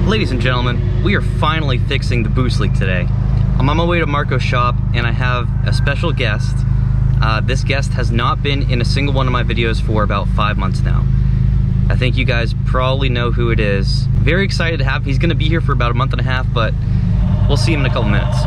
Ladies and gentlemen, we are finally fixing the boost leak today. I'm on my way to Marco's shop and I have a special guest. This guest has not been in a single one of my videos for about 5 months now. I think you guys probably know who it is. Very excited to have him. He's gonna be here for about a month and a half, but we'll see him in a couple minutes.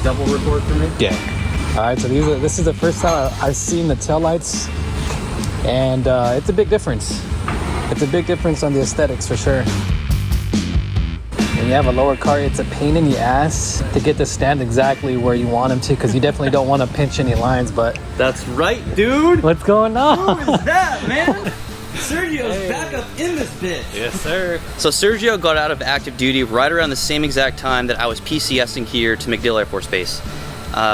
Double record for me? Yeah. All right, so this is the first time I've seen the taillights, and it's a big difference. It's a big difference on the aesthetics for sure. When you have a lower car, it's a pain in the ass to get the stand exactly where you want them to, because you definitely don't want to pinch any lines, but... That's right, dude! What's going on? Who is that, man? Sergio's back up in this bitch. Yes, sir. So Sergio got out of active duty right around the same exact time that I was PCSing here to MacDill Air Force Base.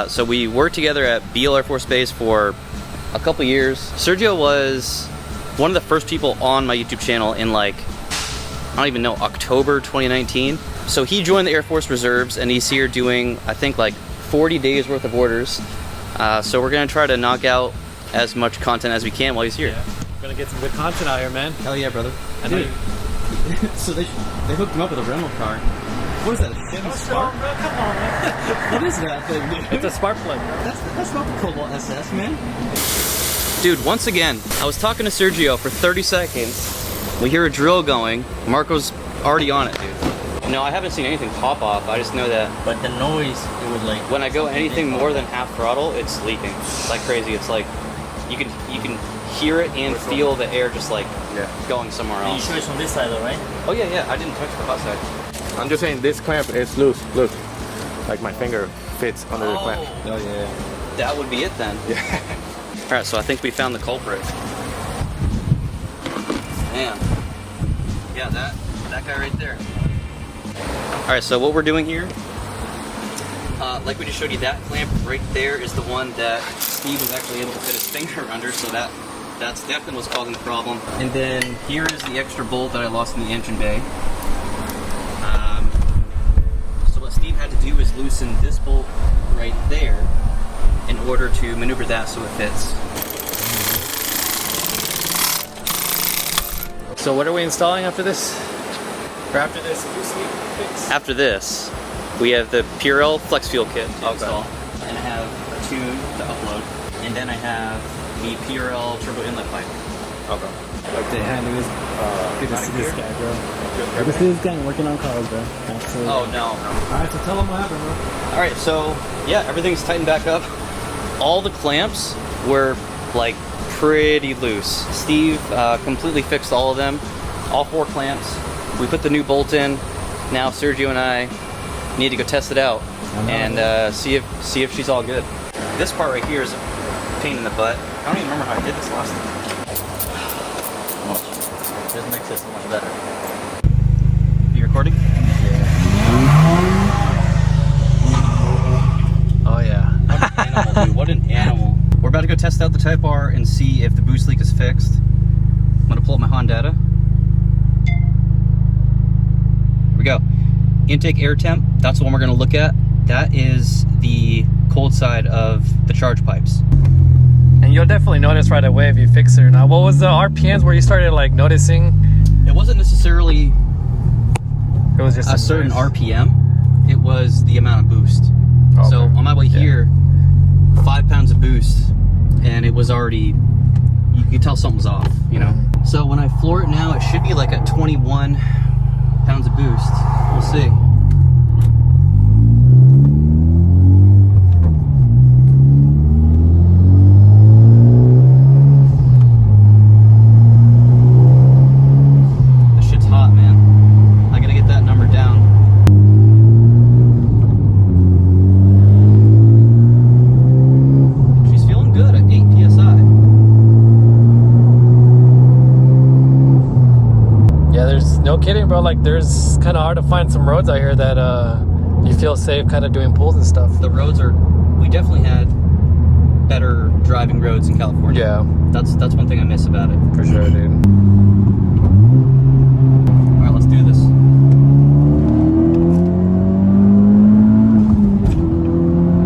So we worked together at Beale Air Force Base for a couple years. Sergio was one of the first people on my YouTube channel in like, I don't even know, October 2019. So he joined the Air Force Reserves and he's here doing, I think, like 40 days worth of orders. So we're gonna try to knock out as much content as we can while he's here. Yeah. Gonna get some good content out here, man. Hell yeah, brother. Dude. So they hooked him up with a rental car. What is that? A spark? Come on, man. What is that thing, dude? It's a spark plug, bro. That's not the Cobalt SS, man. Dude, once again, I was talking to Sergio for 30 seconds. We hear a drill going. Marco's already on it, dude. No, I haven't seen anything pop off. I just know that. But the noise, it was like... When I go anything more than half throttle, it's leaking. It's like crazy. It's like you can hear it and feel the air just like going somewhere else. You show it on this side though, right? Oh yeah, I didn't touch the hot side. I'm just saying this clamp is loose. Look, like my finger fits under the clamp. Oh yeah. That would be it then. Yeah. All right, so I think we found the culprit. Man. Yeah, that guy right there. All right, so what we're doing here, like we just showed you, that clamp right there is the one that Steve was actually able to fit his finger under, so that's definitely what's causing the problem. And then here is the extra bolt that I lost in the engine bay. So what Steve had to do is loosen this bolt right there in order to maneuver that so it fits. So what are we installing after this? Or after this loose leak fix? After this, we have the PRL Flex Fuel Kit to install. And I have a tune to upload. And then I have the PRL Turbo Inlet Pipe. Okay. Like the handling is good to see this guy, bro. Good to see this guy working on cars, bro. Absolutely. Oh no. Alright, so tell him what happened, bro. Alright, so yeah, everything's tightened back up. All the clamps were like pretty loose. Steve completely fixed all of them, all 4 clamps. We put the new bolt in. Now Sergio and I need to go test it out and see if she's all good. This part right here is a pain in the butt. I don't even remember how I did this last time. This makes it so much better. Are you recording? Oh yeah. What an animal, dude. What an animal. We're about to go test out the Type R and see if the boost leak is fixed. I'm gonna pull up my Hondata. Here we go. Intake air temp, that's the one we're gonna look at. That is the cold side of the charge pipes. And you'll definitely notice right away if you fix it or not. What was the RPMs where you started like noticing? It wasn't necessarily It was just a certain RPM. It was the amount of boost. Okay. So on my way here, 5 pounds of boost, and it was already, you could tell something was off, you know? So when I floor it now, it should be like at 21 pounds of boost. We'll see. This shit's hot, man. I gotta get that number down. She's feeling good at 8 PSI. Yeah, there's no kidding, bro. Like, there's kind of hard to find some roads out here that you feel safe kind of doing pulls and stuff. The roads are, we definitely had better driving roads in California. Yeah. That's one thing I miss about it. For sure, dude. All right, let's do this.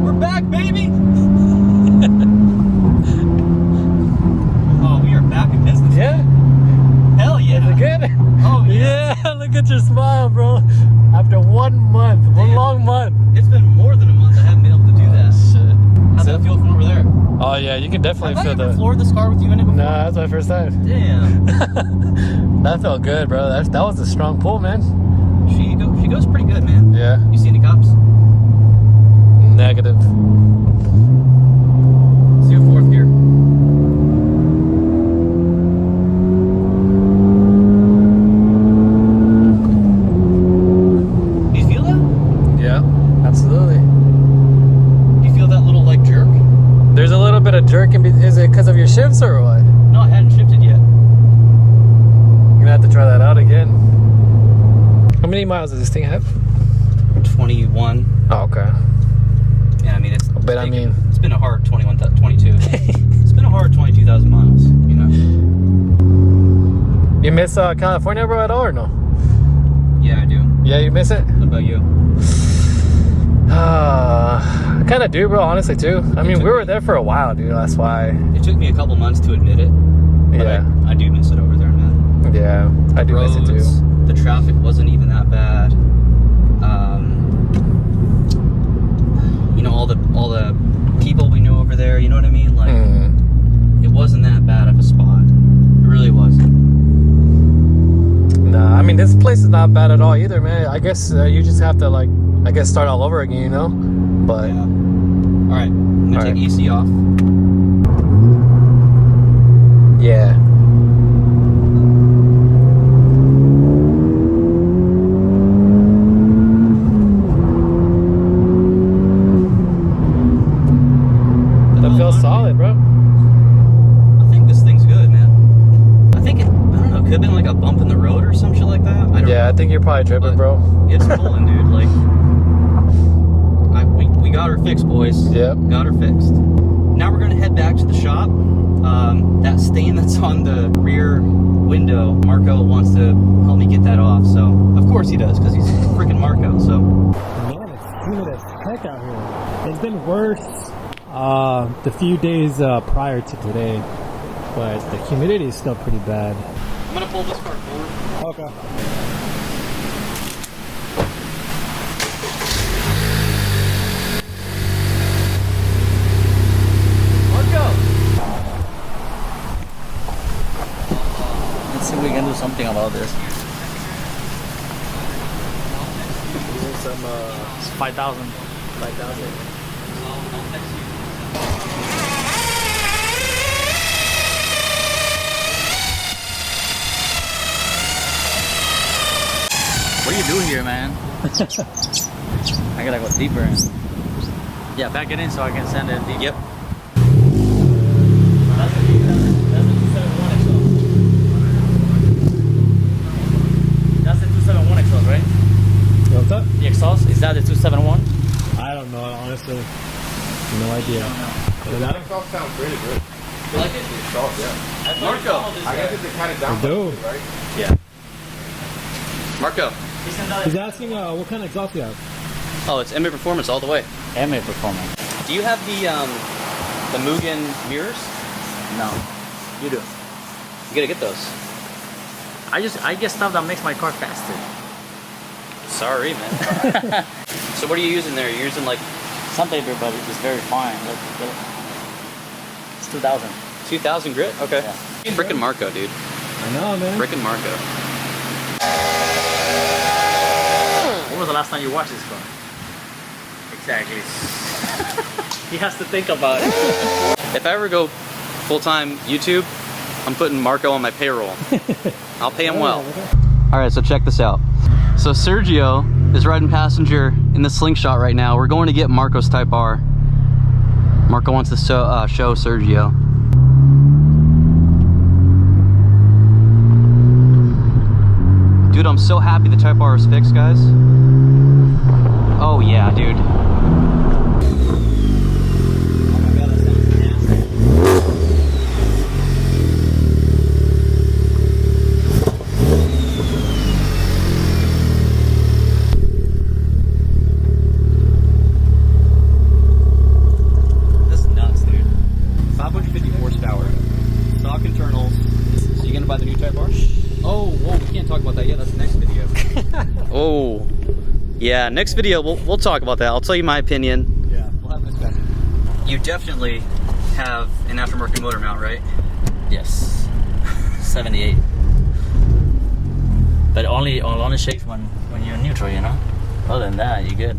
We're back, baby! Oh yeah, you can definitely feel the. floored this car with you in it before? Nah, that's my first time. Damn. That felt good, bro. That was a strong pull, man. She goes pretty good, man. Yeah. You see any cops? Negative. Let's do a fourth gear. Do you feel that? Yeah, absolutely. Do you feel that little like jerk? There's a little bit of jerk in. Is it because of your shifts or what? No, it hadn't shifted yet. You're gonna have to try that out again. How many miles does this thing have? 21. Oh, okay. Yeah, I mean it's. But I mean, it's been a hard 22. It's been a hard 22,000 miles. You know. you miss California, bro, at all or no? Yeah, I do. Yeah, you miss it? What about you? I kind of do, bro. Honestly, too. I mean, we were there for a while, dude. That's why. It took me a couple months to admit it. But Yeah. I do miss it over there, man. Yeah, I do miss it too. The traffic wasn't even that bad. You know, all the people we knew over there. You know what I mean? Like, it wasn't that bad of a spot. It really wasn't. Nah, I mean, this place is not bad at all either, man. I guess you just have to, like, start all over again, you know? But Yeah. All right, I'm gonna take EC off. yeah. That feels solid, bro. I think this thing's good, man. I think it. I don't know. Could have been like a bump in the road or some shit like that. I don't know. Yeah, I think you're probably tripping, bro. It's pulling, dude. Like, we got her fixed, boys. Yep. Got her fixed. Now we're gonna head back to the shop. That stain that's on the rear window, Marco wants to help me get that off. So of course he does, because he's freaking Marco. So. Man, it's humid as heck out here. It's been worse the few days prior to today, but the humidity is still pretty bad. I'm gonna pull this car forward. Okay. Let's see if we can do something about this. It's 5,000. 5,000. What do you do here, man? I gotta go deeper. Yeah, back it in so I can send it deep. Yep. That's the 271 exhaust. That's the 271 exhaust, right? What's up? The exhaust, is that the 271? I don't know, honestly. No idea. But that, Exhaust sounds really good. You like it? Exhaust, yeah. Marco. I guess it's kind of down, do. right? Yeah. Marco. he's asking what kind of exhaust you have. Oh, it's MAPerformance all the way. MAPerformance. Do you have the Mugen mirrors? No, you do. You gotta get those. I get stuff that makes my car faster. Sorry, man. So what are you using there? You're using like Sandpaper, but it's very fine. Look. It's 2,000. 2,000 grit? Okay. Yeah. Frickin' Marco, dude. I know, man. Frickin' Marco. When was the last time you watched this car? Exactly. He has to think about it. If I ever go full-time YouTube, I'm putting Marco on my payroll. I'll pay him well. All right, so check this out. So Sergio is riding passenger in the slingshot right now. We're going to get Marco's Type R. Marco wants to show Sergio. Dude, I'm so happy the Type R is fixed, guys. Oh yeah, dude. This is nuts, dude. 550 horsepower. Stock internals. So you gonna buy the new Type R? Oh, whoa, we can't talk about that yet. That's the next video. Oh, yeah. Next video, we'll talk about that. I'll tell you my opinion. Yeah, we'll have a discussion. You definitely have an aftermarket motor mount, right? Yes. 78. But only shakes when you're neutral, you know? Other than that, you're good.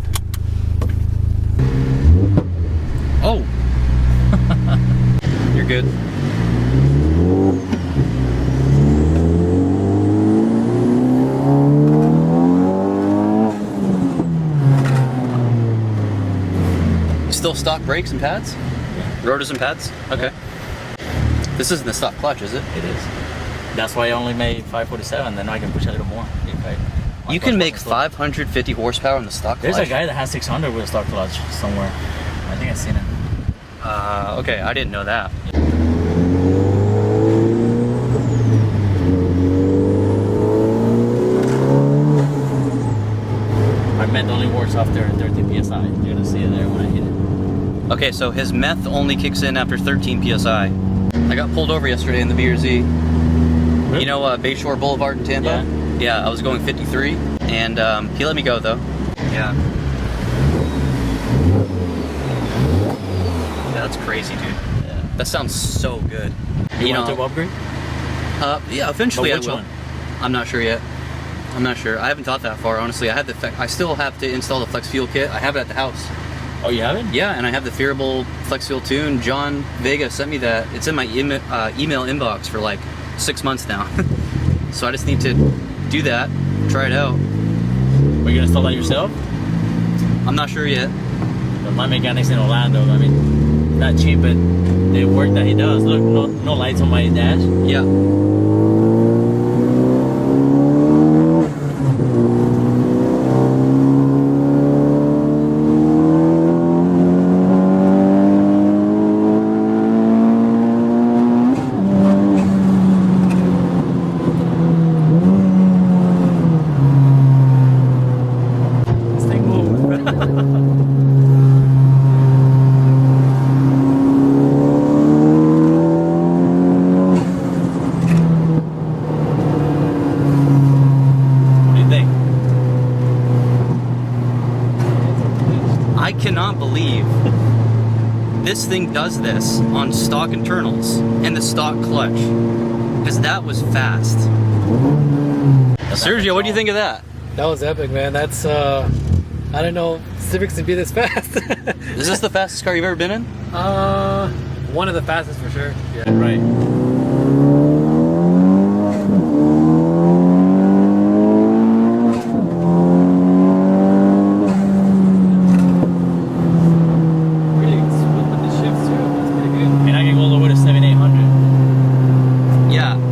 Oh! You're good. Still stock brakes and pads? Yeah. Rotors and pads? Okay. This isn't the stock clutch, is it? It is. That's why I only made 547, then I can push a little more. You can make 550 horsepower in the stock clutch. There's a guy that has 600 with a stock clutch somewhere. I think I've seen it. Okay, I didn't know that. My meth only works after 13 psi. You're gonna see it there when I hit it. Okay, so his meth only kicks in after 13 psi. I got pulled over yesterday in the BRZ. Really? You know Bayshore Boulevard in Tampa? Yeah, I was going 53, and he let me go though. Yeah. Yeah, that's crazy, dude. Yeah. That sounds so good. You want to upgrade? Yeah, eventually I But which will. one? I'm not sure yet. I'm not sure. I haven't thought that far, honestly. I still have to install the flex fuel kit. I have it at the house. Oh, you have it? Yeah, and I have the Phearable flex fuel tune. John Vega sent me that. It's in my email inbox for like 6 months now. So I just need to do that, try it out. Are you gonna install that yourself? I'm not sure yet. But my mechanics in Orlando, I mean, not cheap, but the work that he does. Look, no lights on my dash. Yeah. I cannot believe this thing does this on stock internals and the stock clutch, because that was fast. Sergio, what do you think of that? That was epic, man. That's I didn't know Civics would be this fast. Is this the fastest car you've ever been in? One of the fastest for sure. Yeah, right. Really smooth with the shifts too. That's pretty good. And I can go all the way to 7,800.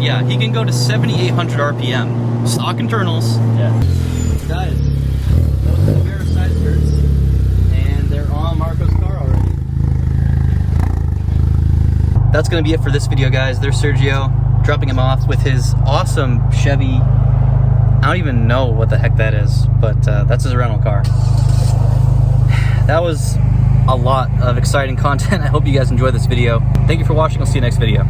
Yeah, he can go to 7,800 RPM. Stock internals. Yeah. Guys, those are the pair side skirts, and they're on Marco's car already. That's gonna be it for this video, guys. There's Sergio, dropping him off with his awesome Chevy. I don't even know what the heck that is, but that's his rental car. That was a lot of exciting content. I hope you guys enjoyed this video. Thank you for watching. I'll see you next video.